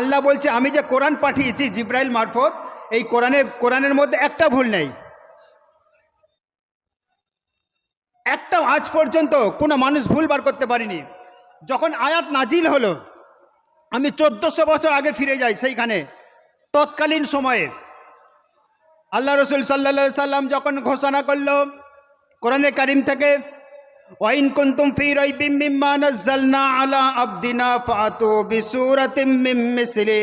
আল্লাহ বলছে আমি যে কোরআন পাঠিয়েছি জিব্রাইল মারফত, এই কোরআনের মধ্যে একটা ভুল নেই, একটা আজ পর্যন্ত কোনো মানুষ ভুল বার করতে পারিনি। যখন আয়াত নাজিল হলো, আমি 1400 বছর আগে ফিরে যাই, সেইখানে তৎকালীন সময়ে আল্লাহ রসুল সাল্লাল্লাহু সাল্লাম যখন ঘোষণা করলো কোরআনে কারিম থেকে, ওয়াইন কুনতুম ফি রাইবিম মিম্মা নাযালনা আলা আবদিনা ফাতু বিসূরাতিম মিন মিসলি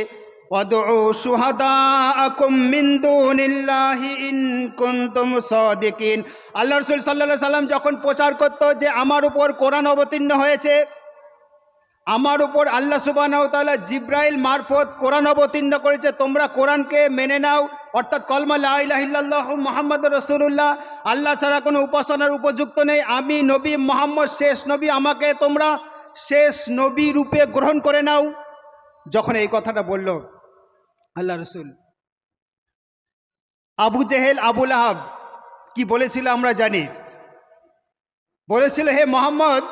ওয়াদউ শুহাদাআকুম মিন দুনিল্লাহি ইন কুনতুম সাদিকিন। আল্লাহ রসুল সাল্লাল্লাহু সাল্লাম যখন প্রচার করত যে আমার উপর কোরআন অবতীর্ণ হয়েছে, আমার উপর আল্লাহ সুবহানাহু ওয়া তাআলা জিব্রাইল মারফত কোরআন অবতীর্ণ করেছে, তোমরা কোরআনকে মেনে নাও, অর্থাৎ কলমা লা ইলাহা ইল্লাল্লাহু মুহাম্মাদুর রাসূলুল্লাহ, আল্লাহ ছাড়া কোনো উপাসনার উপযুক্ত নেই, আমি নবী মুহাম্মদ শেষ নবী, আমাকে তোমরা শেষ নবী রূপে গ্রহণ করে নাও। যখন এই কথাটা বলল আল্লাহ রসুল, আবু জেহেল আবু লাহাব কি বলেছিল আমরা জানি। বলেছিল, হে মুহাম্মদ,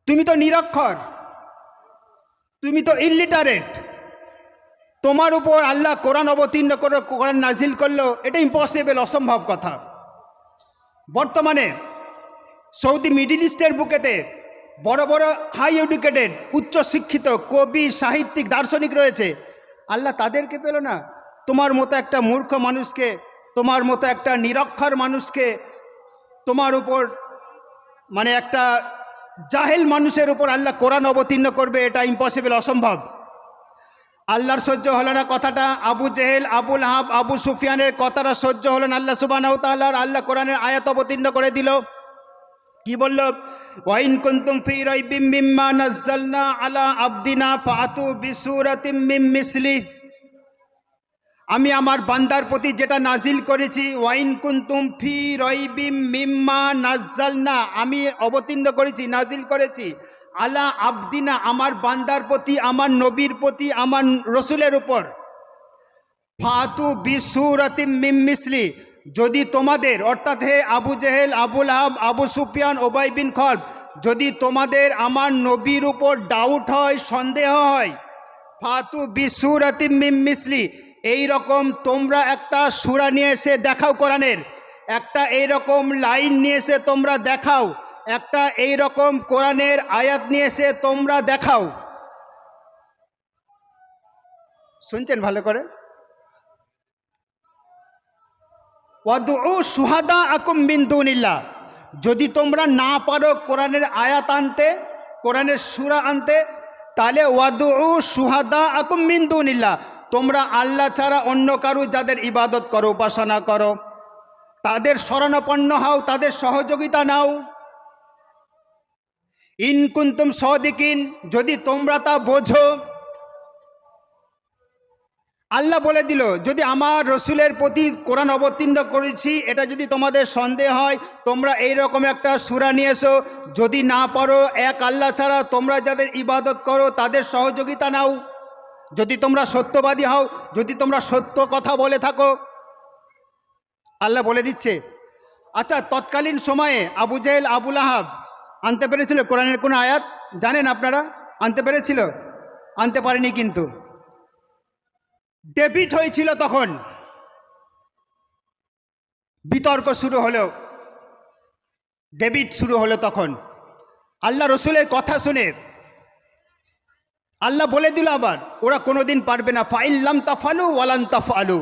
তুমি তো নিরক্ষর, তুমি তো ইলিটারেট, তোমার উপর আল্লাহ কোরআন অবতীর্ণ করে কোরআন নাজিল করলো, এটা ইম্পসিবল, অসম্ভব কথা। বর্তমানে সৌদি মিডিল ইস্টের বুকেতে বড় বড় হাই এডুকেটেড উচ্চ শিক্ষিত কবি সাহিত্যিক দার্শনিক রয়েছে, আল্লাহ তাদেরকে পেল না? তোমার মতো একটা মূর্খ মানুষকে, তোমার মতো একটা নিরক্ষর মানুষকে, তোমার উপর মানে একটা জাহেল মানুষের উপর আল্লাহ কোরআন অবতীর্ণ করবে, এটা ইম্পসিবল, অসম্ভব। আল্লাহর সহ্য হলো না কথাটা। আবু জেহেল আবু লাহাব আবু সুফিয়ানের কথাটা সহ্য হলো না আল্লাহ সুবহানাহু ওয়া তাআলার। আল্লাহ কোরআনের আয়াত অবতীর্ণ করে দিল। কি বলল? ওয়াইন কুনতুম ফি রাইবিম মিম্মা নাযালনা আলা আবদিনা ফাতু বিসূরাতিম মিন মিসলি, আমি আমার বান্দার প্রতি যেটা নাজিল করেছি, ওয়াইন কুনতুম ফি রাইবিম মিম্মা নাযালনা, আমি অবতীর্ণ করেছি, নাজিল করেছি, আলা আবদিনা, আমার বান্দার প্রতি, আমার নবীর প্রতি, আমার রসুলের উপর, ফাতু বিসূরাতিম মিন মিসলি, যদি তোমাদের, অর্থাৎ হে আবু জেহেল আবু লাহাব আবু সুফিয়ান উবাই বিন খলব, যদি তোমাদের আমার নবীর উপর ডাউট হয়, সন্দেহ হয়, ফাতু বিসূরাতিম মিন মিসলি, এই রকম তোমরা একটা সূরা নিয়ে এসে দেখাও, কোরআনের একটা এই রকম লাইন নিয়ে এসে তোমরা দেখাও, একটা এই রকম কোরআনের আয়াত নিয়ে এসে তোমরা দেখাও। শুনছেন ভালো করে? ওয়াদউ শুহাদাআকুম মিন দুনিল্লাহ, যদি তোমরা না পারো কোরআনের আয়াত আনতে, কোরআনের সূরা আনতে, তাহলে ওয়াদউ শুহাদাআকুম মিন দুনিল্লাহ, তোমরা আল্লাহ ছাড়া অন্য কারো যাদের ইবাদত করো, উপাসনা করো, তাদের শরণাপন্ন হও, তাদের সহযোগিতা নাও। ইন কুনতুম সাদিকিন, যদি তোমরা তা বোঝো। আল্লাহ বলে দিল, যদি আমার রসুলের প্রতি কোরআন অবতীর্ণ করেছি এটা যদি তোমাদের সন্দেহ হয়, তোমরা এই রকম একটা সূরা নিয়ে এসো, যদি না পারো এক আল্লাহ ছাড়া তোমরা যাদের ইবাদত করো তাদের সহযোগিতা নাও, যদি তোমরা সত্যবাদী হও, যদি তোমরা সত্য কথা বলে থাকো। আল্লাহ বলে দিচ্ছে। আচ্ছা, তৎকালীন সময়ে আবু জেহেল আবু লাহাব আনতে পেরেছিল কোরআনের কোনো আয়াত? জানেন আপনারা? আনতে পেরেছিল? আনতে পারেনি। কিন্তু ডেবিট হয়েছিল, তখন বিতর্ক শুরু হলো, ডেবিট শুরু হলো। তখন আল্লাহ রসুলের কথা শুনে আল্লাহ বলে দিল আবার, ওরা কোনোদিন পারবে না, ফাইন লাম তাফালু ওয়ালান তাফালু,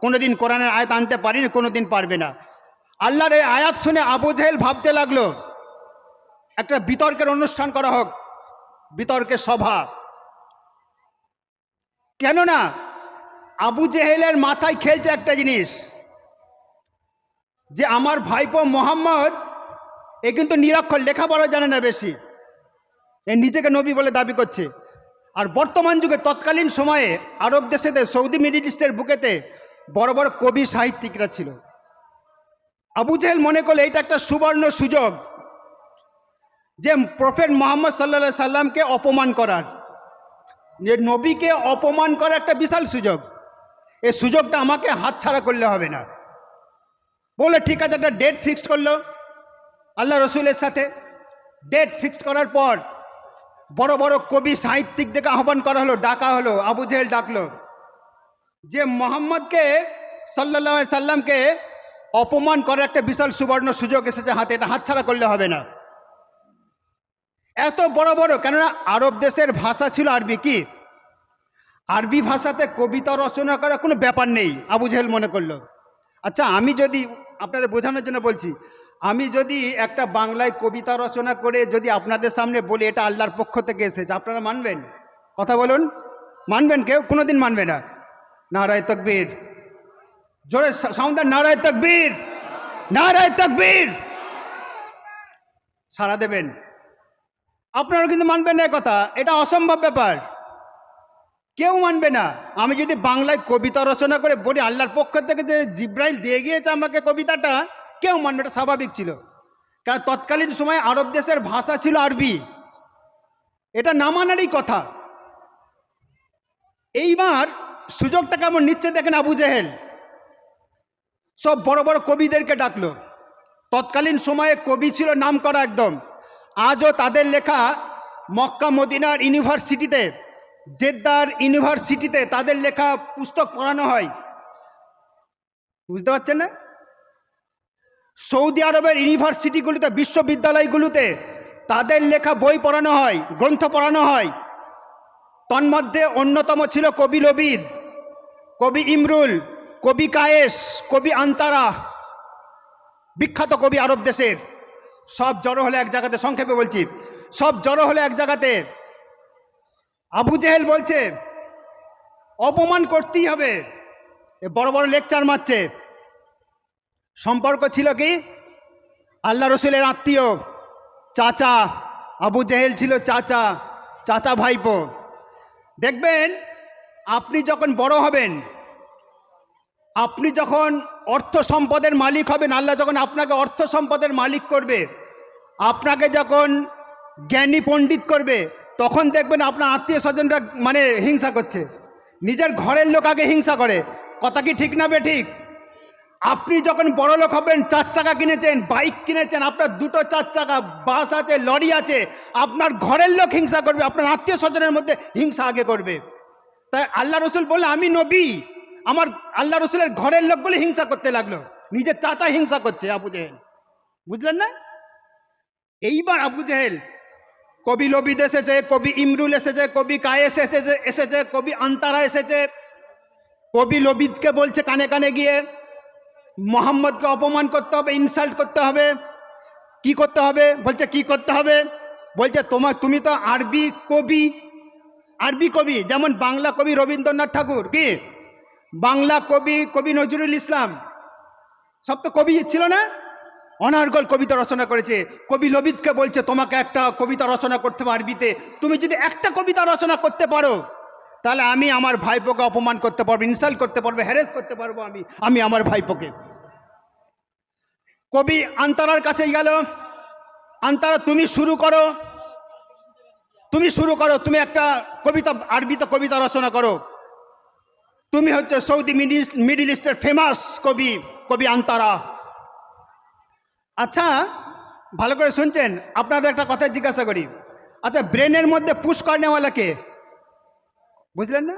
কোনোদিন কোরআনের আয়াত আনতে পারিনি, কোনোদিন পারবে না। আল্লাহর এই আয়াত শুনে আবু জেহেল ভাবতে লাগলো একটা বিতর্কের অনুষ্ঠান করা হোক, বিতর্কের সভা। কেননা আবু জেহেলের মাথায় খেলছে একটা জিনিস, যে আমার ভাইপো মোহাম্মদ এ কিন্তু নিরক্ষর, লেখাপড়া জানে না বেশি, এ নিজেকে নবী বলে দাবি করছে। আর বর্তমান যুগে তৎকালীন সময়ে আরব দেশেতে সৌদি মিডিল ইস্টের বুকেতে বড় বড় কবি সাহিত্যিকরা ছিল। আবু জেহেল মনে করলে এটা একটা সুবর্ণ সুযোগ, যে প্রফেট মুহাম্মদ সাল্লাল্লাহু আলাইহি সাল্লামকে অপমান করার, যে নবীকে অপমান করার একটা বিশাল সুযোগ, এই সুযোগটা আমাকে হাতছাড়া করলে হবে না। বলে ঠিক আছে, একটা ডেট ফিক্সড করলো আল্লাহ রসুলের সাথে। ডেট ফিক্সড করার পর বড় বড় কবি সাহিত্যিকদেরকে আহ্বান করা হলো, ডাকা হলো, আবু জেহেল ডাকলো যে মোহাম্মদকে সাল্লাল্লাহু আলাইহি সাল্লামকে অপমান করার একটা বিশাল সুবর্ণ সুযোগ এসেছে হাতে, এটা হাতছাড়া করলে হবে না। এত বড় বড়, কেননা আরব দেশের ভাষা ছিল আরবি। কি আরবি ভাষাতে কবিতা রচনা করার কোনো ব্যাপার নেই, আবু জেহেল মনে করলো। আচ্ছা, আমি যদি আপনাদের বোঝানোর জন্য বলছি, আমি যদি একটা বাংলায় কবিতা রচনা করে যদি আপনাদের সামনে বলি এটা আল্লাহর পক্ষ থেকে এসেছে, আপনারা মানবেন? কথা বলুন, মানবেন? কেউ কোনোদিন মানবে না। নারায়ে তাকবীর, জোরে সাউন্ড দেন, নারায়ে তাকবীর, নারায়ে তাকবীর, সাড়া দেবেন। আপনারা কিন্তু মানবেন না কথা, এটা অসম্ভব ব্যাপার, কেউ মানবে না। আমি যদি বাংলায় কবিতা রচনা করে বলি আল্লাহর পক্ষ থেকে যে জিব্রাইল দিয়ে গিয়েছে আমাকে কবিতাটা, কেউ মানবে, এটা স্বাভাবিক ছিল। কারণ তৎকালীন সময় আরব দেশের ভাষা ছিল আরবি, এটা না মানারই কথা। এইবার সুযোগটা কেমন নিচ্ছে দেখেন, আবু জেহেল সব বড় বড় কবিদেরকে ডাকলো। তৎকালীন সময়ে কবি ছিল নাম করা একদম, আজও তাদের লেখা মক্কা মদিনার ইউনিভার্সিটিতে, জেদ্দার ইউনিভার্সিটিতে তাদের লেখা পুস্তক পড়ানো হয়, বুঝতে পারছেন না? সৌদি আরবের ইউনিভার্সিটিগুলিতে, বিশ্ববিদ্যালয়গুলোতে তাদের লেখা বই পড়ানো হয়, গ্রন্থ পড়ানো হয়। তন্মধ্যে অন্যতম ছিল কবি লবিদ, কবি ইমরুল, কবি কায়েস, কবি আন্তারা, বিখ্যাত কবি আরব দেশের। সব জড়ো হলে এক জায়গাতে, সংক্ষেপে বলছি, সব জড়ো হলে এক জায়গাতে। আবু জেহেল বলছে অপমান করতেই হবে, এ বড় বড় লেকচার মারছে। সম্পর্ক ছিল কি? আল্লাহ রসুলের আত্মীয়, চাচা। আবু জেহেল ছিল চাচা, চাচা ভাইপো। দেখবেন আপনি যখন বড় হবেন, আপনি যখন অর্থ সম্পদের মালিক হবেন, আল্লাহ যখন আপনাকে অর্থ সম্পদের মালিক করবে, আপনাকে যখন জ্ঞানী পণ্ডিত করবে, তখন দেখবেন আপনার আত্মীয় স্বজনরা মানে হিংসা করছে, নিজের ঘরের লোক আগে হিংসা করে। কথা কি ঠিক না বেঠিক? আপনি যখন বড় লোক হবেন, 4 চাকা কিনেছেন, বাইক কিনেছেন, আপনার 2টো 4 চাকা, বাস আছে, লরি আছে, আপনার ঘরের লোক হিংসা করবে, আপনার আত্মীয় স্বজনের মধ্যে হিংসা আগে করবে। তাই আল্লাহ রসুল বললে আমি নবী, আমার আল্লাহ রসুলের ঘরের লোকগুলো হিংসা করতে লাগলো, নিজের চাচা হিংসা করছে আবু জেহেল, বুঝলেন না? এইবার আবু জেহেল, কবি লবিদ এসেছে, কবি ইমরুল এসেছে, কবি কায়েস এসেছে, কবি আন্তারা এসেছে। কবি লবিদকে বলছে কানে কানে গিয়ে মোহাম্মদকে অপমান করতে হবে, ইনসাল্ট করতে হবে। কি করতে হবে? বলছে কি করতে হবে? বলছে তুমি তো আরবি কবি, আরবি কবি, যেমন বাংলা কবি রবীন্দ্রনাথ ঠাকুর, কি বাংলা কবি কবি নজরুল ইসলাম, সব তো কবি ছিল না? অনার্গল কবিতা রচনা করেছে। কবি লবিদকে বলছে তোমাকে একটা কবিতা রচনা করতে হবে আরবিতে, তুমি যদি একটা কবিতা রচনা করতে পারো তাহলে আমি আমার ভাইপোকে অপমান করতে পারবো, ইনসাল্ট করতে পারবো, হ্যারেস করতে পারবো আমি আমার ভাইপোকে। কবি আন্তারার কাছে গেল, আন্তারা তুমি শুরু করো, তুমি একটা কবিতা, আরবিতে কবিতা রচনা করো, তুমি হচ্ছে সৌদি মিডিল ইস্টের ফেমাস কবি, কবি আন্তারা। আচ্ছা ভালো করে শুনছেন, আপনাদের একটা কথা জিজ্ঞাসা করি, আচ্ছা ব্রেনের মধ্যে পুশ করনেওয়ালা কে? বুঝলেন না?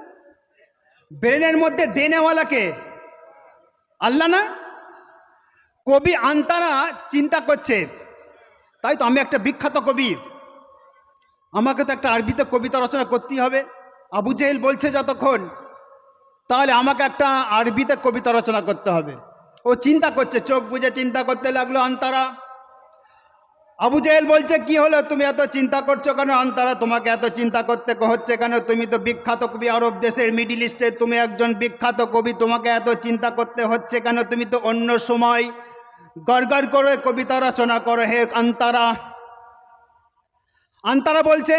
ব্রেনের মধ্যে দেনেওয়ালা কে? আল্লাহ না? কবি আন্তারা চিন্তা করছে, তাই তো আমি একটা বিখ্যাত কবি, আমাকে তো একটা আরবিতে কবিতা রচনা করতেই হবে। আবু জেহেল বলছে যতক্ষণ, তাহলে আমাকে একটা আরবিতে কবিতা রচনা করতে হবে। ও চিন্তা করছে, চোখ বুজে চিন্তা করতে লাগলো আন্তারা। আবু জেহেল বলছে কি হলো, তুমি এত চিন্তা করছো কেন? আন্তারা তোমাকে এত চিন্তা করতে হচ্ছে কেন? তুমি তো বিখ্যাত কবি, আরব দেশের মিডিল ইস্টে তুমি একজন বিখ্যাত কবি, তোমাকে এত চিন্তা করতে হচ্ছে কেন? তুমি তো অন্য সময় গড়গড় করে কবিতা রচনা করো হে আন্তারা। আন্তারা বলছে,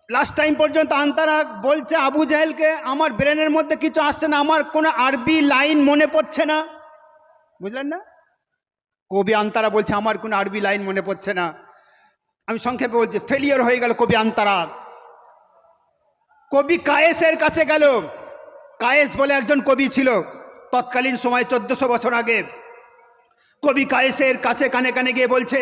লাস্ট টাইম পর্যন্ত আন্তারা বলছে আবু জেহেলকে, আমার ব্রেনের মধ্যে কিছু আসছে না, আমার কোনো আরবি লাইন মনে পড়ছে না। বুঝলেন না? কবি আন্তারা বলছে আমার কোনো আরবি লাইন মনে পড়ছে না। আমি সংক্ষেপে বলছি, ফেলিয়ার হয়ে গেল কবি আন্তারা। কবি কায়েসের কাছে গেল। কায়েস বলে একজন কবি ছিল তৎকালীন সময়, 1400 বছর আগে। কবি কায়েসের কাছে কানে কানে গিয়ে বলছে,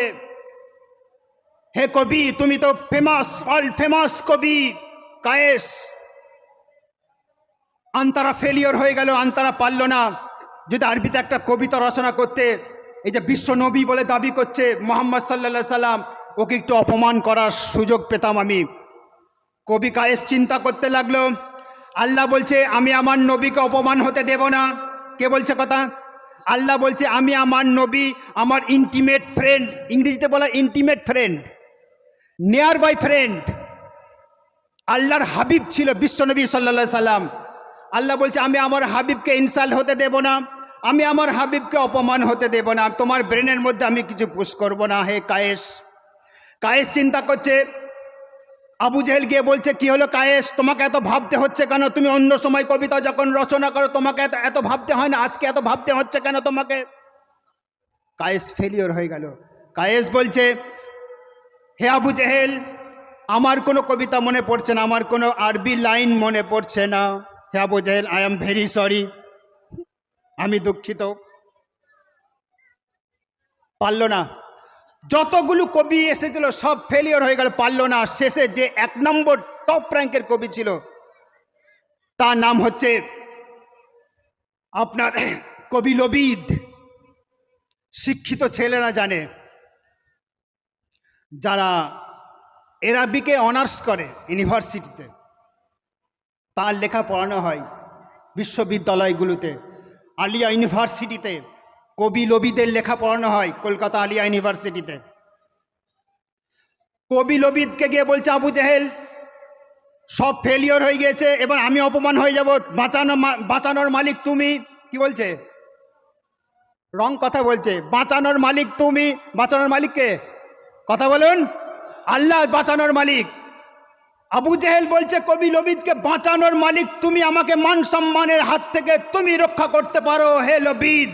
হে কবি, তুমি তো ফেমাস, ওয়ার্ল্ড ফেমাস কবি কায়েস, আন্তারা ফেলিওর হয়ে গেল, আন্তারা পারল না। যদি আরবিতে একটা কবিতা রচনা করতে, এই যে বিশ্ব নবী বলে দাবি করছে মোহাম্মদ সাল্লাল্লাহু সাল্লাম, ওকে একটু অপমান করার সুযোগ পেতাম আমি। কবি কায়েস চিন্তা করতে লাগলো, আল্লাহ বলছে আমি আমার নবীকে অপমান হতে দেব না। কে বলছে কথা? আল্লাহ বলছে আমি আমার নবী, আমার ইন্টিমেট ফ্রেন্ড, ইংরেজিতে বলা intimate friend, near by friend, আল্লাহর হাবিব ছিল বিশ্বনবী সাল্লাল্লাহু সাল্লাম। আল্লাহ বলছে আমি আমার হাবিবকে ইনসাল্ট হতে দেব না, আমি আমার হাবিবকে অপমান হতে দেব না, তোমার ব্রেনের মধ্যে আমি কিছু পুশ করব না। হে কায়েস, কায়েস চিন্তা করছে। আবু জেহেল গিয়ে বলছে কি হলো কায়েস, তোমাকে এত ভাবতে হচ্ছে কেন? তুমি অন্য সময় কবিতা যখন রচনা করো তোমাকে এত ভাবতে হয় না, আজকে এত ভাবতে হচ্ছে কেন তোমাকে? কায়েস ফেলিওর হয়ে গেল। কায়েস বলছে হে আবু জেহেল, আমার কোনো কবিতা মনে পড়ছে না, আমার কোনো আরবি লাইন মনে পড়ছে না। হে Abu Jahl, I am very sorry, আমি দুঃখিত। পারল না, যতগুলো কবি এসেছিল সব ফেলিওর হয়ে গেল, পারল না। শেষে যে 1 নম্বর টপ র্যাঙ্কের কবি ছিল তার নাম হচ্ছে আপনার কবি লবিদ। শিক্ষিত ছেলেরা জানে, যারা এরাবিকে অনার্স করে ইউনিভার্সিটিতে, তার লেখা পড়ানো হয় বিশ্ববিদ্যালয়গুলোতে। আলিয়া ইউনিভার্সিটিতে কবি লবিদের লেখা পড়ানো হয়, কলকাতা আলিয়া ইউনিভার্সিটিতে। কবি লবিদকে গিয়ে বলছে আবু জেহেল সব ফেলিওর হয়ে গেছে, এবার আমি অপমান হয়ে যাব, বাঁচানোর মালিক তুমি। কি বলছে? রং কথা বলছে, বাঁচানোর মালিক তুমি। বাঁচানোর মালিককে কথা বলুন, আল্লাহ বাঁচানোর মালিক। আবু জেহেল বলছে কবি লবিদকে বাঁচানোর মালিক তুমি, আমাকে মান সম্মানের হাত থেকে তুমি রক্ষা করতে পারো হে লবিদ।